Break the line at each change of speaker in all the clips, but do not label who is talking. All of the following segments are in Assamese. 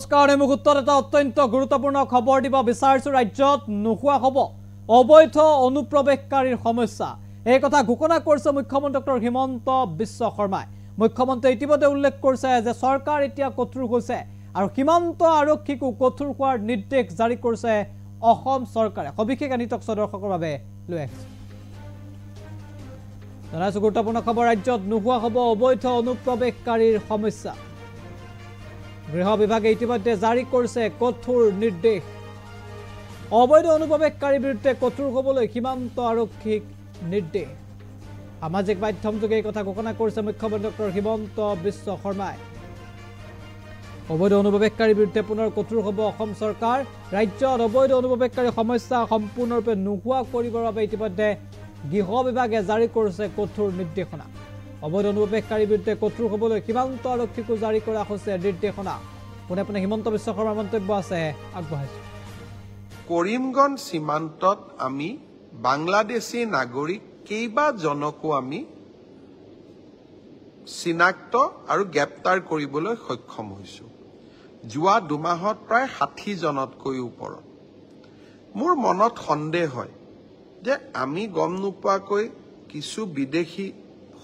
নমস্কাৰ এই মুহূৰ্তত এটা অত্যন্ত গুৰুত্বপূৰ্ণ খবৰ দিব বিচাৰিছো ৰাজ্যত নোহোৱা হ'ব অবৈধ অনুপ্ৰৱেশকাৰীৰ সমস্যা এই কথা ঘোষণা কৰিছে মুখ্যমন্ত্ৰী ডক্টৰ হিমন্ত বিশ্ব শৰ্মাই মুখ্যমন্ত্ৰী ইতিমধ্যে উল্লেখ কৰিছে যে চৰকাৰ এতিয়া কঠোৰ হৈছে আৰু সীমান্ত আৰক্ষীকো কঠোৰ হোৱাৰ নিৰ্দেশ জাৰি কৰিছে অসম চৰকাৰে সবিশেষ আনিতক দৰ্শকৰ বাবে লৈ আহিছে জনাইছো গুৰুত্বপূৰ্ণ খবৰ ৰাজ্যত নোহোৱা হ'ব অবৈধ অনুপ্ৰৱেশকাৰীৰ সমস্যা গৃহ বিভাগে ইতিমধ্যে জাৰি কৰিছে কঠোৰ নিৰ্দেশ অবৈধ অনুপ্ৰৱেশকাৰীৰ বিৰুদ্ধে কঠোৰ হ'বলৈ সীমান্ত আৰক্ষীক নিৰ্দেশ সামাজিক মাধ্যম যোগে এই কথা ঘোষণা কৰিছে মুখ্যমন্ত্ৰী ডক্টৰ হিমন্ত বিশ্ব শৰ্মাই অবৈধ অনুপ্ৰৱেশকাৰীৰ বিৰুদ্ধে পুনৰ কঠোৰ হ'ব অসম চৰকাৰ ৰাজ্যত অবৈধ অনুপ্ৰৱেশকাৰীৰ সমস্যা সম্পূৰ্ণৰূপে নোহোৱা কৰিবৰ বাবে ইতিমধ্যে গৃহ বিভাগে জাৰি কৰিছে কঠোৰ নিৰ্দেশনা অবৈধ অনুপ্ৰৱেশকাৰীৰ বিৰুদ্ধে কঠোৰ হ'বলৈ সীমান্ত আৰক্ষীকো জাৰি কৰা হৈছে নিৰ্দেশনা পুনে পুনে হিমন্ত বিশ্ব শৰ্মাৰ মন্তব্য আছে আগবঢ়াইছো
কৰিমগঞ্জ সীমান্তত আমি বাংলাদেশী নাগৰিক কেইবাজনকো আমি চিনাক্ত আৰু গ্ৰেপ্তাৰ কৰিবলৈ সক্ষম হৈছো যোৱা দুমাহত প্ৰায় 60 জনতকৈ ওপৰত মোৰ মনত সন্দেহ হয় যে আমি গম নোপোৱাকৈ কিছু বিদেশী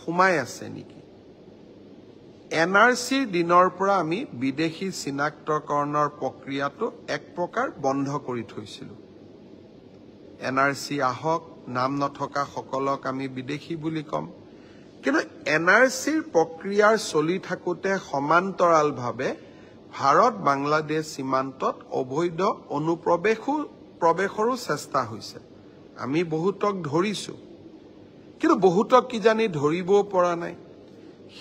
সোমাই আছে নেকি এনআৰচিৰ দিনৰ পৰা আমি বিদেশী চিনাক্তকৰণৰ প্ৰক্ৰিয়াটো এক প্ৰকাৰ বন্ধ কৰি থৈছিলো এনআৰচি আহক নাম নথকা সকলক আমি বিদেশী বুলি কম কিন্তু এনআৰচিৰ প্ৰক্ৰিয়াৰ চলি থাকোতে সমান্তৰালভাৱে ভাৰত বাংলাদেশ সীমান্তত অবৈধ অনুপ্ৰৱেশৰো চেষ্টা হৈছে আমি বহুতক ধৰিছো কিন্তু বহুতক কি জানি ধৰিবও পৰা নাই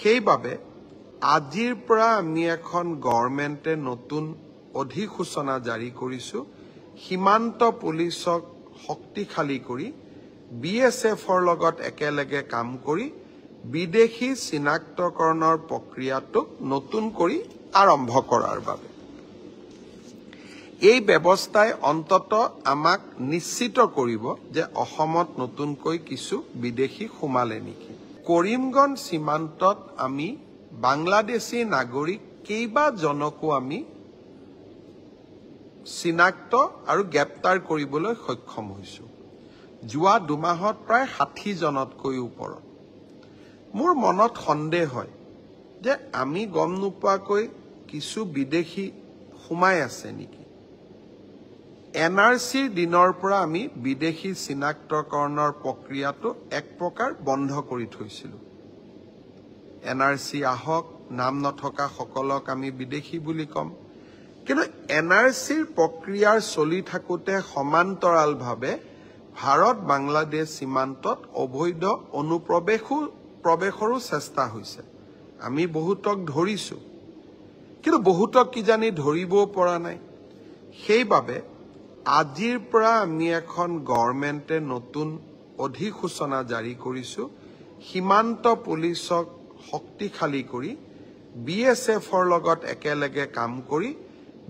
সেইবাবে আজিৰ পৰা আমি এখন গভৰ্ণমেণ্টে নতুন অধিসূচনা জাৰি কৰিছো সীমান্ত পুলিচক শক্তিশালী কৰি বিএছএফৰ লগত একেলগে কাম কৰি বিদেশী চিনাক্তকৰণৰ প্ৰক্ৰিয়াটোক নতুন কৰি আৰম্ভ কৰাৰ বাবে এই ব্যৱস্থাই অন্তত আমাক নিশ্চিত কৰিব যে অসমত নতুনকৈ কিছু বিদেশী সোমালে নেকি কৰিমগঞ্জ সীমান্তত আমি বাংলাদেশী নাগৰিক কেইবাজনকো আমি চিনাক্ত আৰু গ্ৰেপ্তাৰ কৰিবলৈ সক্ষম হৈছো যোৱা দুমাহত প্ৰায় 60 জনতকৈ ওপৰত মোৰ মনত সন্দেহ হয় যে আমি গম নোপোৱাকৈ কিছু বিদেশী সোমাই আছে নেকি এনআৰচিৰ দিনৰ পৰা আমি বিদেশী চিনাক্তকৰণৰ প্ৰক্ৰিয়াটো এক প্ৰকাৰ বন্ধ কৰি থৈছিলো এনআৰচি আহক নাম নথকা সকলক আমি বিদেশী বুলি কম কিন্তু এনআৰচিৰ প্ৰক্ৰিয়াৰ চলি থাকোতে সমান্তৰালভাৱে ভাৰত বাংলাদেশ সীমান্তত অবৈধ অনুপ্ৰৱেশৰো চেষ্টা হৈছে আমি বহুতক ধৰিছো কিন্তু বহুতক কি জানি ধৰিবও পৰা নাই সেইবাবে আজিৰ পৰা আমি এখন গভৰ্ণমেণ্টে নতুন অধিসূচনা জাৰি কৰিছো সীমান্ত পুলিচক শক্তিশালী কৰি বিএছএফৰ লগত একেলগে কাম কৰি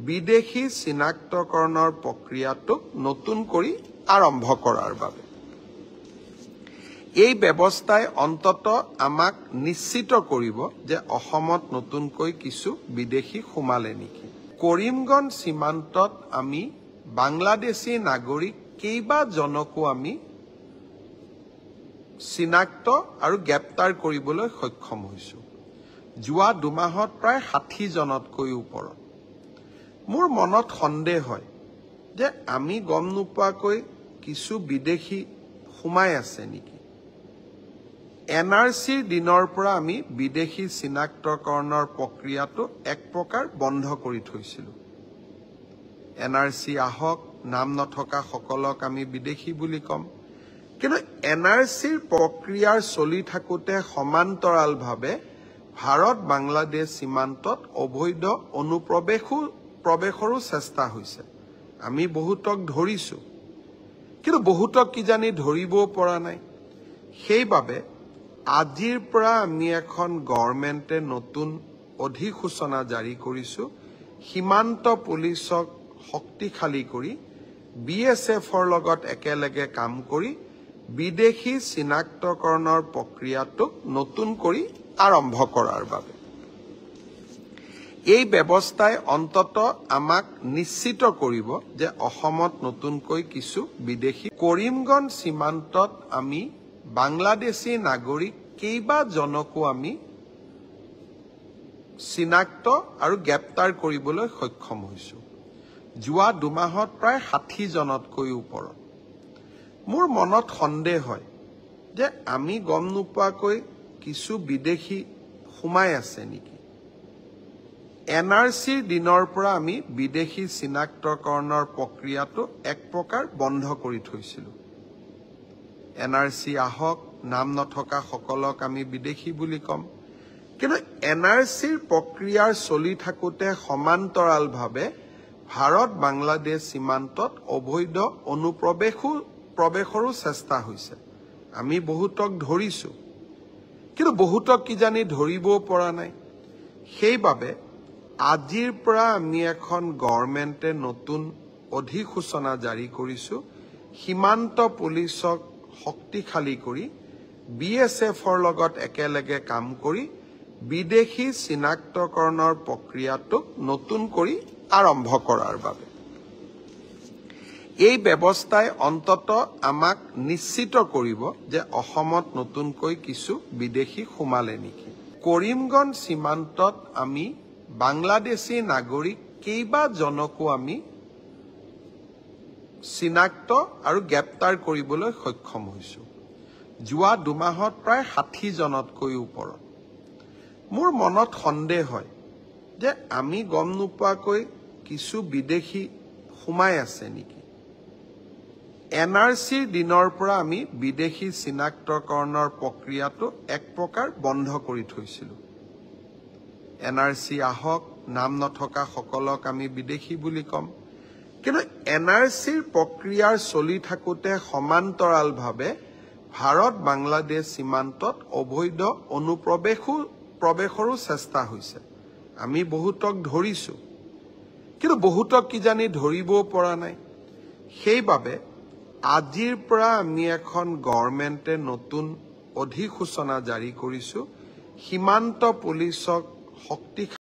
বিদেশী চিনাক্তকৰণৰ প্ৰক্ৰিয়াটোক নতুন কৰি আৰম্ভ কৰাৰ বাবে এই ব্যৱস্থাই অন্তত আমাক নিশ্চিত কৰিব যে অসমত নতুনকৈ কিছু বিদেশী সোমালে নেকি কৰিমগঞ্জ সীমান্তত আমি বাংলাদেশী নাগৰিক কেইবাজনকো আমি চিনাক্ত আৰু গ্ৰেপ্তাৰ কৰিবলৈ সক্ষম হৈছো যোৱা দুমাহত প্ৰায় 60 জনতকৈ ওপৰত মোৰ মনত সন্দেহ হয় যে আমি গম নোপোৱাকৈ কিছু বিদেশী সোমাই আছে নেকি এনআৰচিৰ দিনৰ পৰা আমি বিদেশী চিনাক্তকৰণৰ প্ৰক্ৰিয়াটো এক প্ৰকাৰ বন্ধ কৰি থৈছিলো এনআৰচি আহক নাম নথকা সকলক আমি বিদেশী বুলি কম কিন্তু এনআৰচিৰ প্ৰক্ৰিয়াৰ চলি থাকোতে সমান্তৰালভাৱে ভাৰত বাংলাদেশ সীমান্তত অবৈধ অনুপ্ৰৱেশৰো চেষ্টা হৈছে আমি বহুতক ধৰিছো কিন্তু বহুতক কি জানি ধৰিবও পৰা নাই সেইবাবে আজিৰ পৰা আমি এখন গভৰ্ণমেণ্টে নতুন অধিসূচনা জাৰি কৰিছো সীমান্ত পুলিচক শক্তিশালী কৰি বিএছএফৰ লগত একেলগে কাম কৰি বিদেশী চিনাক্তকৰণৰ প্ৰক্ৰিয়াটোক নতুন কৰি আৰম্ভ কৰাৰ বাবে এই ব্যৱস্থাই অন্তত আমাক নিশ্চিত কৰিব যে অসমত নতুনকৈ কিছু বিদেশী কৰিমগঞ্জ সীমান্তত আমি বাংলাদেশী নাগৰিক কেইবাজনকো আমি চিনাক্ত আৰু গ্ৰেপ্তাৰ কৰিবলৈ সক্ষম হৈছো। যোৱা 2 মাহত প্ৰায় 60 জনতকৈ ওপৰত। মোৰ মনত সন্দেহ হয় যে আমি গম নোপোৱাকৈ কিছু বিদেশী সোমাই আছে নেকি। NRCৰ দিনৰ পৰা আমি বিদেশী চিনাক্তকৰণৰ প্ৰক্ৰিয়াটো এক প্ৰকাৰ বন্ধ কৰি থৈছিলোঁ। NRC আহক, নাম নথকা সকলক আমি বিদেশী বুলি কম। কিন্তু NRCৰ প্ৰক্ৰিয়াৰ চলি থাকোঁতে সমান্তৰালভাৱে ভাৰত বাংলাদেশ সীমান্তত অবৈধ অনুপ্ৰৱেশৰো চেষ্টা হৈছে। আমি বহুতক ধৰিছো, কিন্তু বহুতক কিজানি ধৰিবও পৰা নাই। সেইবাবে আজিৰ পৰা আমি এখন গভৰ্ণমেণ্টে নতুন অধিসূচনা জাৰি কৰিছো। সীমান্ত পুলিচক শক্তিশালী কৰি BSFৰ লগত একেলগে কাম কৰি বিদেশী চিনাক্তকৰণৰ প্ৰক্ৰিয়াটোক নতুন কৰি আৰম্ভ কৰাৰ বাবে। এই ব্যৱস্থাই অন্তত আমাক নিশ্চিত কৰিব যে অসমত নতুনকৈ কিছু বিদেশী সোমালে নেকি। কৰিমগঞ্জ সীমান্তত আমি বাংলাদেশী নাগৰিক কেইবাজনকো আমি চিনাক্ত আৰু গ্ৰেপ্তাৰ কৰিবলৈ সক্ষম হৈছো। যোৱা 2 মাহত প্ৰায় 60 জনতকৈ ওপৰত। মোৰ মনত সন্দেহ হয় যে আমি গম নোপোৱাকৈ কিছু বিদেশী সোমাই আছে নেকি। NRCৰ দিনৰ পৰা আমি বিদেশী চিনাক্তকৰণৰ প্ৰক্ৰিয়াটো এক প্ৰকাৰ বন্ধ কৰি থৈছিলোঁ। NRC আহক, নাম নথকা সকলক আমি বিদেশী বুলি কম। কিন্তু NRCৰ প্ৰক্ৰিয়াৰ চলি থাকোঁতে সমান্তৰালভাৱে ভাৰত বাংলাদেশ সীমান্তত অবৈধ অনুপ্ৰৱেশৰো চেষ্টা হৈছে। আমি বহুতক ধৰিছো, কিন্তু বহুতক কিজানি ধৰিবও পৰা নাই। সেইবাবে আজিৰ পৰা আমি এখন গভৰ্ণমেণ্টে নতুন অধিসূচনা জাৰি কৰিছো। সীমান্ত পুলিচক শক্তিশালী